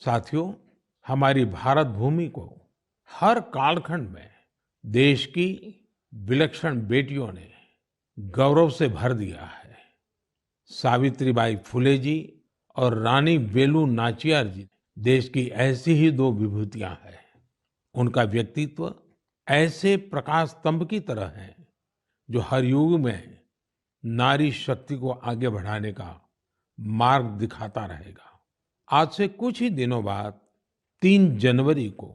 साथियों, हमारी भारत भूमि को हर कालखंड में देश की विलक्षण बेटियों ने गौरव से भर दिया है। सावित्रीबाई फुले जी और रानी वेलु नाचियार जी देश की ऐसी ही दो विभूतियां हैं। उनका व्यक्तित्व ऐसे प्रकाश स्तंभ की तरह है जो हर युग में नारी शक्ति को आगे बढ़ाने का मार्ग दिखाता रहेगा। आज से कुछ ही दिनों बाद 3 जनवरी को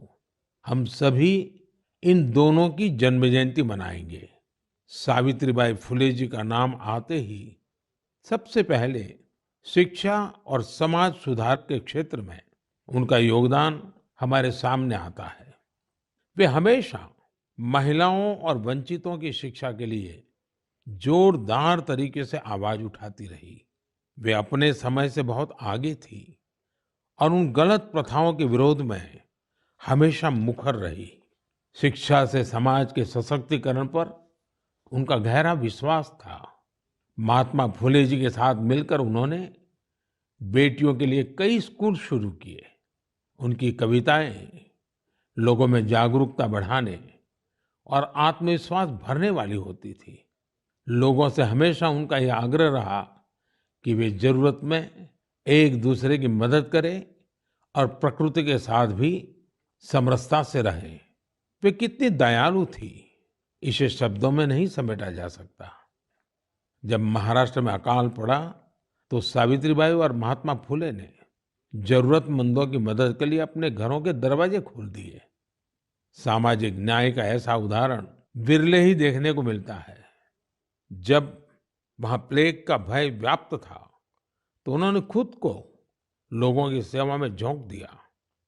हम सभी इन दोनों की जन्म जयंती मनाएंगे। सावित्रीबाई फुले जी का नाम आते ही सबसे पहले शिक्षा और समाज सुधार के क्षेत्र में उनका योगदान हमारे सामने आता है। वे हमेशा महिलाओं और वंचितों की शिक्षा के लिए जोरदार तरीके से आवाज उठाती रही। वे अपने समय से बहुत आगे थी और उन गलत प्रथाओं के विरोध में हमेशा मुखर रही। शिक्षा से समाज के सशक्तिकरण पर उनका गहरा विश्वास था। महात्मा फुले जी के साथ मिलकर उन्होंने बेटियों के लिए कई स्कूल शुरू किए। उनकी कविताएं लोगों में जागरूकता बढ़ाने और आत्मविश्वास भरने वाली होती थी। लोगों से हमेशा उनका यह आग्रह रहा कि वे जरूरत में एक दूसरे की मदद करें और प्रकृति के साथ भी समरसता से रहें। वे कितनी दयालु थी, इसे शब्दों में नहीं समेटा जा सकता। जब महाराष्ट्र में अकाल पड़ा तो सावित्रीबाई और महात्मा फुले ने जरूरतमंदों की मदद के लिए अपने घरों के दरवाजे खोल दिए। सामाजिक न्याय का ऐसा उदाहरण विरले ही देखने को मिलता है। जब वहां प्लेग का भय व्याप्त था तो उन्होंने खुद को लोगों की सेवा में झोंक दिया।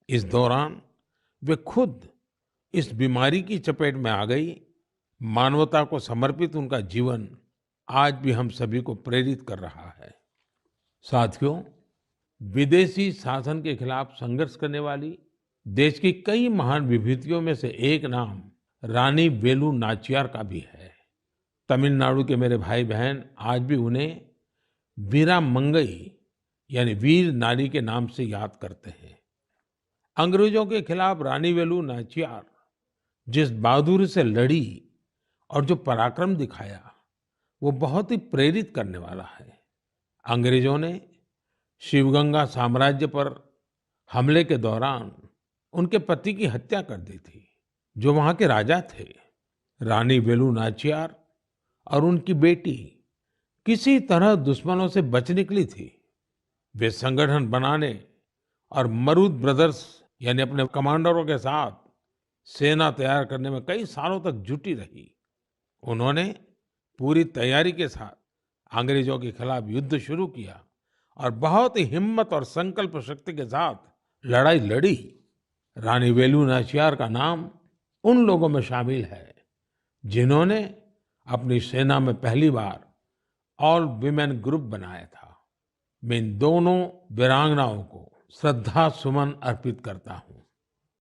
इस दौरान वे खुद इस बीमारी की चपेट में आ गई। मानवता को समर्पित उनका जीवन आज भी हम सभी को प्रेरित कर रहा है। साथियों, विदेशी शासन के खिलाफ संघर्ष करने वाली देश की कई महान विभूतियों में से एक नाम रानी वेलु नाचियार का भी है। तमिलनाडु के मेरे भाई बहन आज भी उन्हें वीरा मंगई यानी वीर नारी के नाम से याद करते हैं। अंग्रेजों के खिलाफ रानी वेलु नाचियार जिस बहादुरी से लड़ी और जो पराक्रम दिखाया वो बहुत ही प्रेरित करने वाला है। अंग्रेजों ने शिवगंगा साम्राज्य पर हमले के दौरान उनके पति की हत्या कर दी थी, जो वहां के राजा थे। रानी वेलु नाचियार और उनकी बेटी किसी तरह दुश्मनों से बच निकली थी। वे संगठन बनाने और मरूद ब्रदर्स यानी अपने कमांडरों के साथ सेना तैयार करने में कई सालों तक जुटी रही। उन्होंने पूरी तैयारी के साथ अंग्रेजों के खिलाफ युद्ध शुरू किया और बहुत ही हिम्मत और संकल्प शक्ति के साथ लड़ाई लड़ी। रानी वेलु नाचियार का नाम उन लोगों में शामिल है जिन्होंने अपनी सेना में पहली बार ऑल विमेन ग्रुप बनाया था। मैं इन दोनों वीरांगनाओं को श्रद्धा सुमन अर्पित करता हूं।